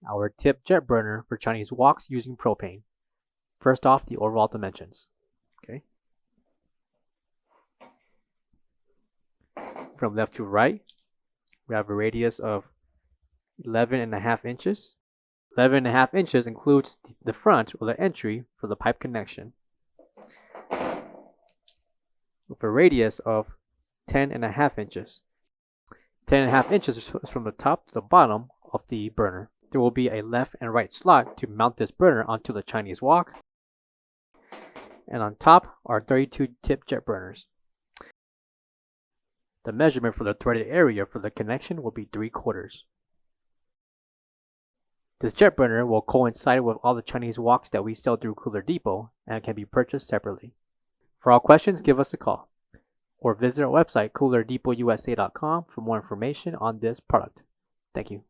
our tip jet burner for Chinese woks using propane. First off, the overall dimensions. Okay. From left to right, we have a radius of 11.5 inches. 11.5 inches includes the front or the entry for the pipe connection, with a radius of 10.5 inches. 10.5 inches is from the top to the bottom of the burner. There will be a left and right slot to mount this burner onto the Chinese wok. And on top are 32 tip jet burners. The measurement for the threaded area for the connection will be 3/4. This jet burner will coincide with all the Chinese woks that we sell through Cooler Depot and can be purchased separately. For all questions, give us a call or visit our website coolerdepotusa.com for more information on this product. Thank you.